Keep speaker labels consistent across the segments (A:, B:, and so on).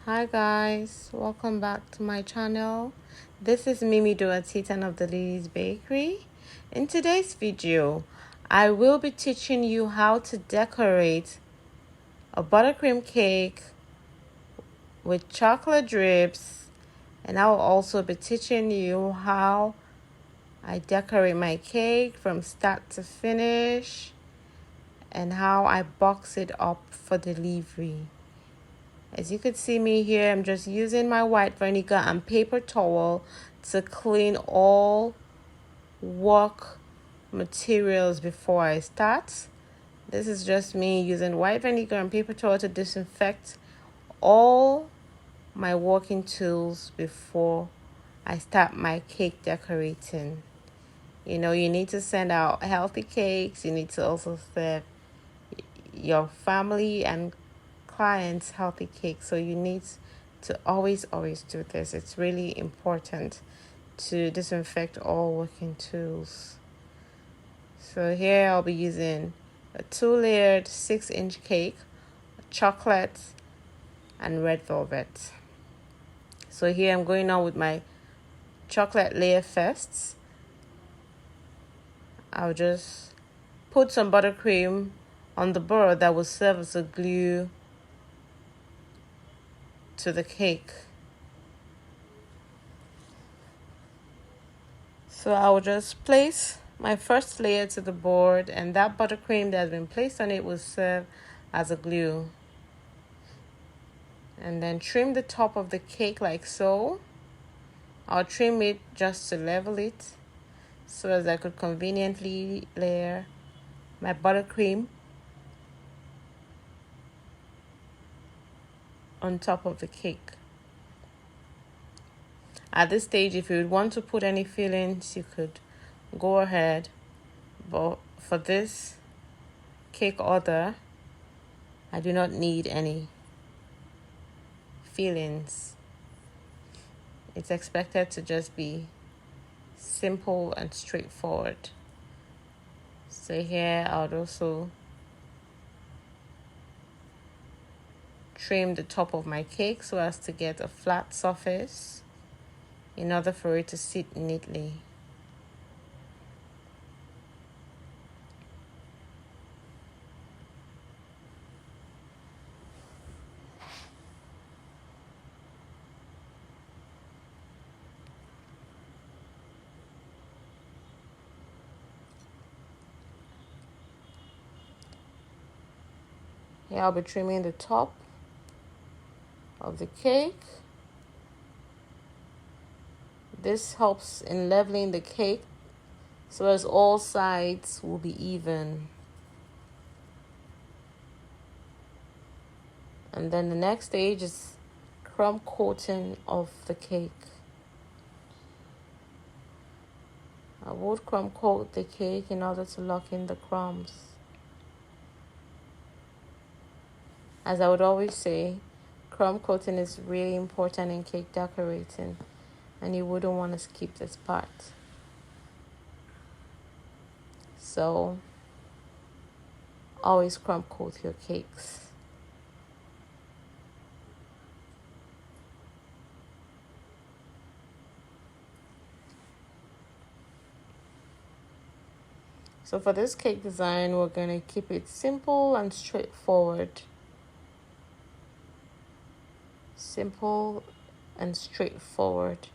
A: Hi guys, welcome back to my channel. This is Mimi Dua Titan of the Lily's Bakery. In today's video, I will be teaching you how to decorate a buttercream cake with chocolate drips, and I will also be teaching you how I decorate my cake from start to finish and how I box it up for delivery. As you could see me here, I'm just using my white vinegar and paper towel to clean all work materials before I start. This is just me using white vinegar and paper towel to disinfect all my working tools before I start my cake decorating. You know, you need to send out healthy cakes. You need to also serve your family and clients healthy cake, so you need to always do this. It's really important to disinfect all working tools. So here I'll be using a 2-layered 6-inch cake, chocolate and red velvet. So here I'm going on with my chocolate layer first. I'll just put some buttercream on the board that will serve as a glue to the cake. So I will just place my first layer to the board, and that buttercream that has been placed on it will serve as a glue. And then trim the top of the cake like so. I'll trim it just to level it so as I could conveniently layer my buttercream on top of the cake. At this stage, if you would want to put any fillings, you could go ahead. But for this cake order, I do not need any fillings. It's expected to just be simple and straightforward. So here I would also trim the top of my cake so as to get a flat surface in order for it to sit neatly. Here I'll be trimming the top of the cake. This helps in leveling the cake so as all sides will be even. And then the next stage is crumb coating of the cake. I would crumb coat the cake in order to lock in the crumbs. As I would always say, crumb coating is really important in cake decorating, and you wouldn't want to skip this part. So always crumb coat your cakes. So for this cake design, we're going to keep it simple and straightforward. Simple and straightforward.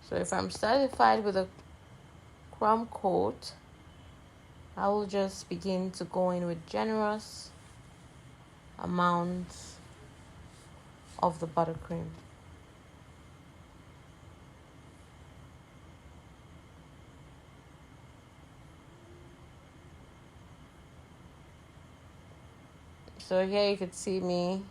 A: So if I'm satisfied with a crumb coat, I will just begin to go in with generous amounts of the buttercream. So here you can see me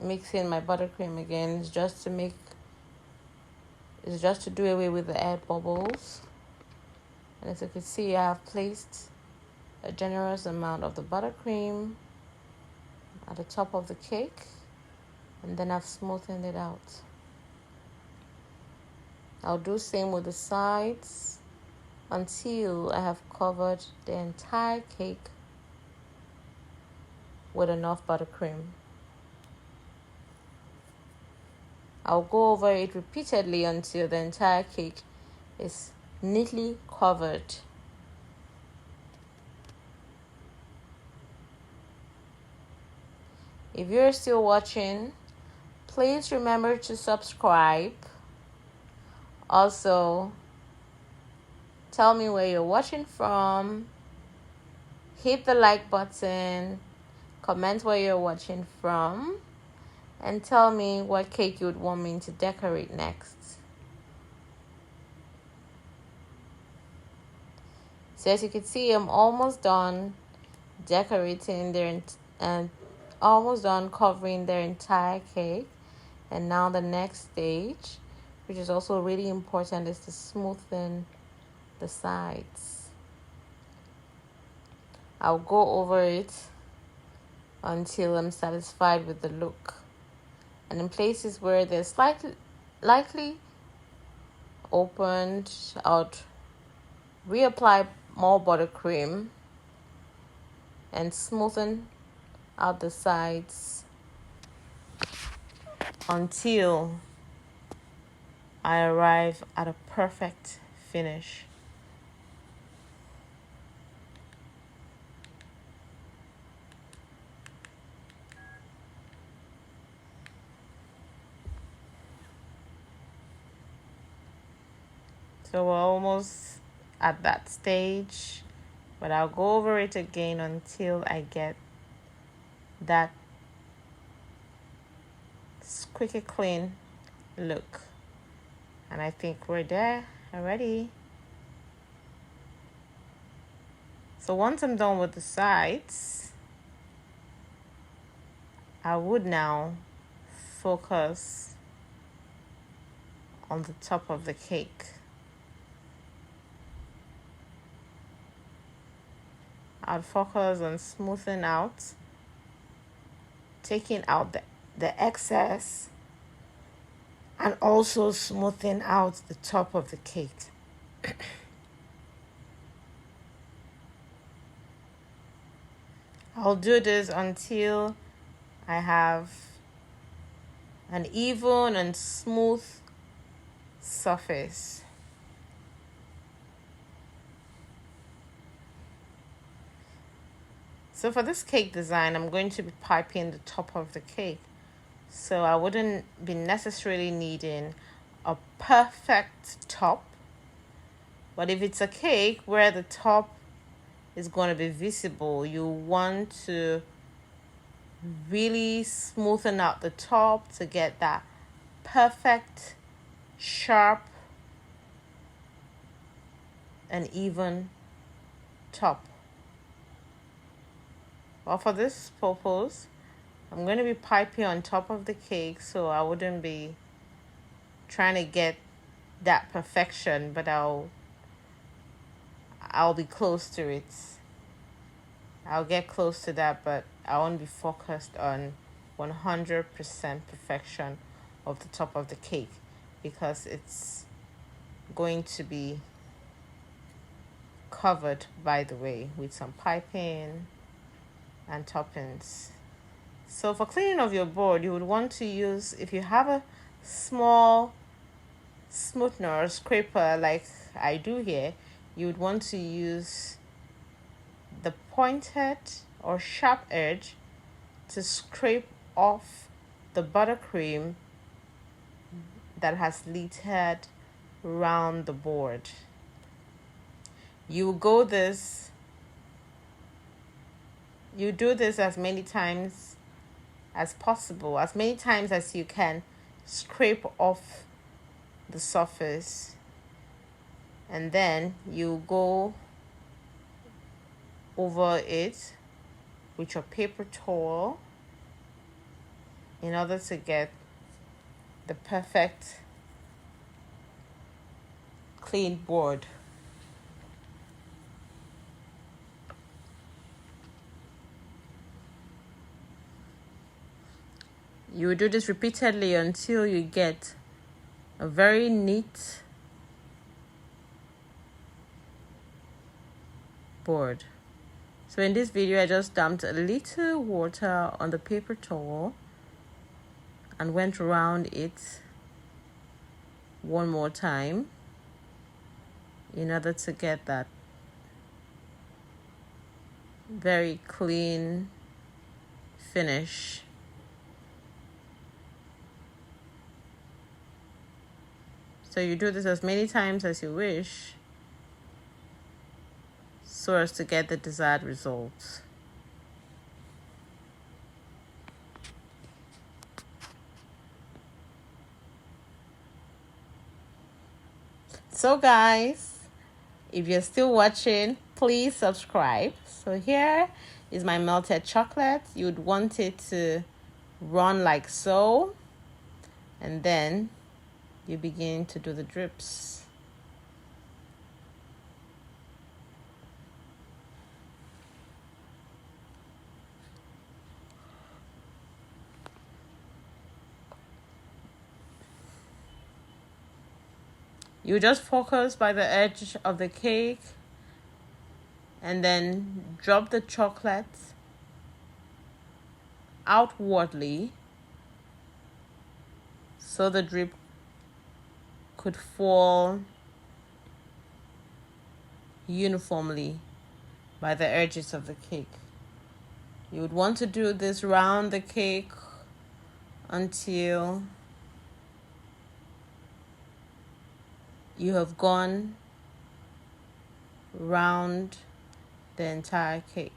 A: mixing my buttercream again. It's just to do away with the air bubbles. And as you can see, I have placed a generous amount of the buttercream at the top of the cake, and then I've smoothened it out. I'll do same with the sides. until I have covered the entire cake with enough buttercream. I'll go over it repeatedly until the entire cake is neatly covered. If you're still watching, please remember to subscribe. Also, tell me where you're watching from. Hit the like button. Comment where you're watching from. And tell me what cake you would want me to decorate next. So as you can see, I'm almost done decorating and almost done covering their entire cake. And now the next stage, which is also really important, is to smoothen the sides. I'll go over it until I'm satisfied with the look. And in places where they're slightly opened, I'll reapply more buttercream and smoothen out the sides until I arrive at a perfect finish. So we're almost at that stage, but I'll go over it again until I get that squeaky clean look. And I think we're there already. So once I'm done with the sides, I would now focus on the top of the cake. I'd focus on smoothing out, taking out the excess, and also smoothing out the top of the cake. I'll do this until I have an even and smooth surface. So for this cake design, I'm going to be piping the top of the cake. So I wouldn't be necessarily needing a perfect top. But if it's a cake where the top is going to be visible, you want to really smoothen out the top to get that perfect, sharp, and even top. Well, for this purpose, I'm going to be piping on top of the cake, so I wouldn't be trying to get that perfection, but I'll be close to it. I'll get close to that, but I won't be focused on 100% perfection of the top of the cake, because it's going to be covered, by the way, with some piping and toppings. So for cleaning of your board, you would want to use, if you have a small smoother or scraper like I do here, you would want to use the pointed or sharp edge to scrape off the buttercream that has littered around the board. You do this as many times as possible, as many times as you can scrape off the surface, and then you go over it with your paper towel in order to get the perfect clean board. You will do this repeatedly until you get a very neat board. So in this video, I just dumped a little water on the paper towel and went around it one more time in order to get that very clean finish. So you do this as many times as you wish so as to get the desired results. So guys, if you're still watching, please subscribe. So here is my melted chocolate. You'd want it to run like so, and then you begin to do the drips. You just focus by the edge of the cake and then drop the chocolate outwardly so the drip could fall uniformly by the edges of the cake. You would want to do this round the cake until you have gone round the entire cake.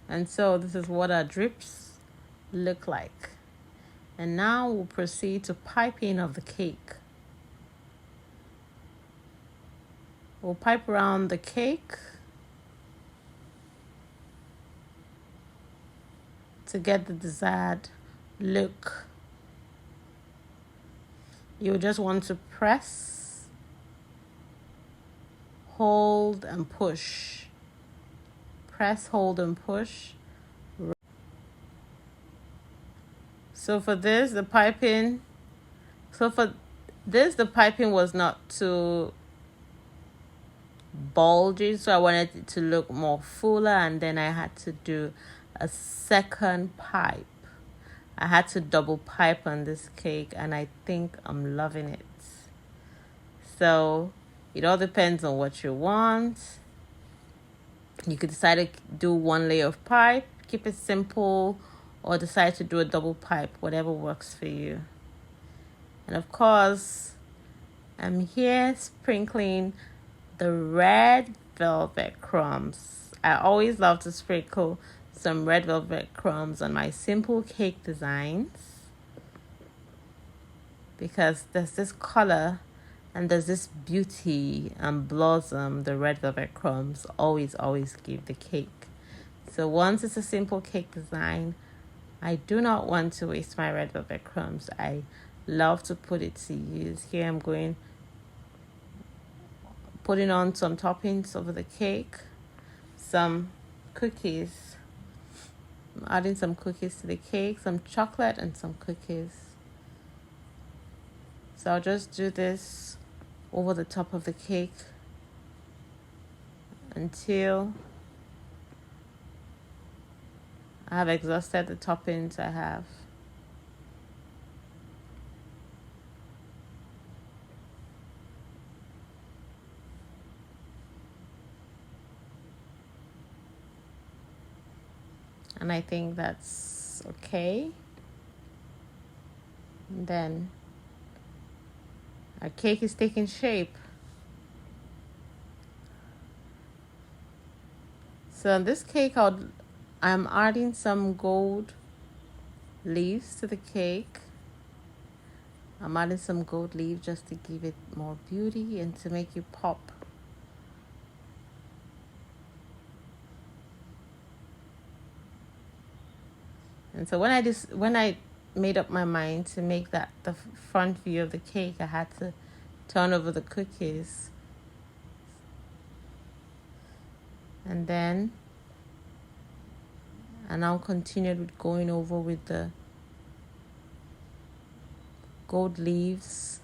A: And so this is what our drips look like. And now we'll proceed to piping of the cake. We'll pipe around the cake to get the desired look. You just want to press, hold, and push. Press, hold, and push. So for this, the piping was not too bulgy, so I wanted it to look more fuller, and then I had to do a second pipe. I had to double pipe on this cake, and I think I'm loving it. So it all depends on what you want. You could decide to do one layer of pipe, keep it simple, or decide to do a double pipe, whatever works for you. And of course, I'm here sprinkling the red velvet crumbs. I always love to sprinkle some red velvet crumbs on my simple cake designs because there's this color and there's this beauty and blossom the red velvet crumbs always give the cake. So once it's a simple cake design, I do not want to waste my red velvet crumbs. I love to put it to use. Here I'm putting on some toppings over the cake, some cookies. I'm adding some cookies to the cake, some chocolate and some cookies. So I'll just do this over the top of the cake until I have exhausted the toppings I have. And I think that's okay. And then our cake is taking shape. So on this cake, I'm adding some gold leaves to the cake. I'm adding some gold leaf just to give it more beauty and to make it pop. And so when I made up my mind to make that the front view of the cake, I had to turn over the cookies. And then I now continued with going over with the gold leaves.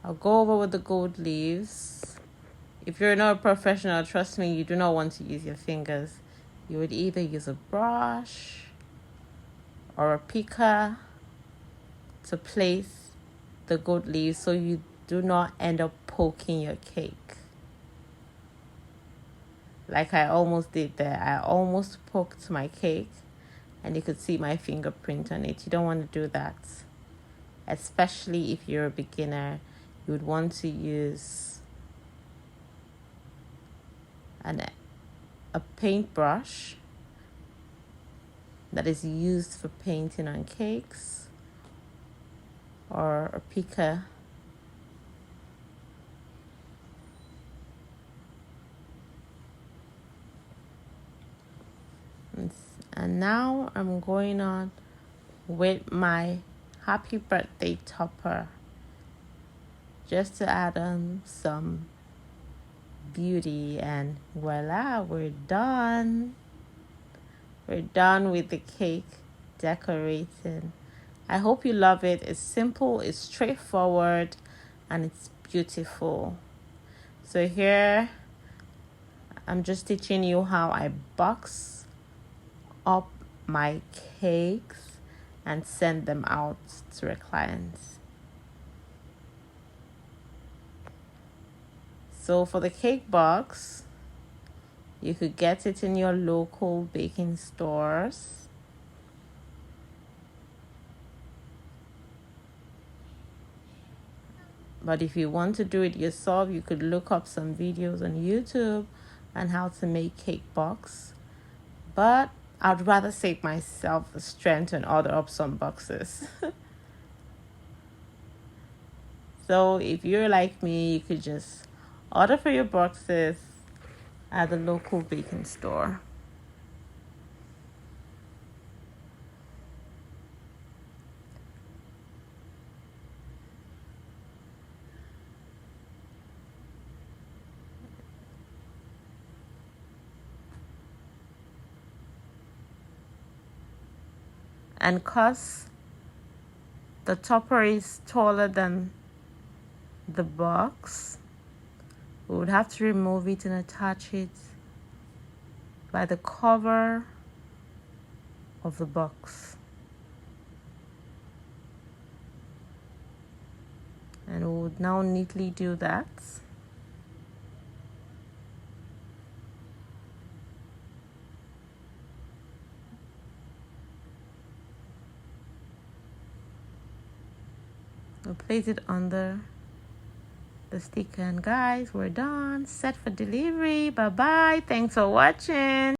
A: I'll go over with the gold leaves. If you're not a professional, trust me, you do not want to use your fingers. You would either use a brush or a picker to place the gold leaves so you do not end up poking your cake. Like I almost did there. I almost poked my cake and you could see my fingerprint on it. You don't want to do that. Especially if you're a beginner, you would want to use a paintbrush that is used for painting on cakes, or a picker. And now I'm going on with my happy birthday topper, just to add on some beauty, and voila, we're done. We're done with the cake decorating. I hope you love it. It's simple, it's straightforward, and it's beautiful. So here I'm just teaching you how I box up my cakes and send them out to a client. So for the cake box, you could get it in your local baking stores. But if you want to do it yourself, you could look up some videos on YouTube on how to make cake box. But I'd rather save myself the strength and order up some boxes. So if you're like me, you could just order for your boxes at the local baking store. And because the topper is taller than the box, we would have to remove it and attach it by the cover of the box. And we would now neatly do that. We'll place it under the sticker, and guys, we're done, set for delivery. Bye bye, thanks for watching.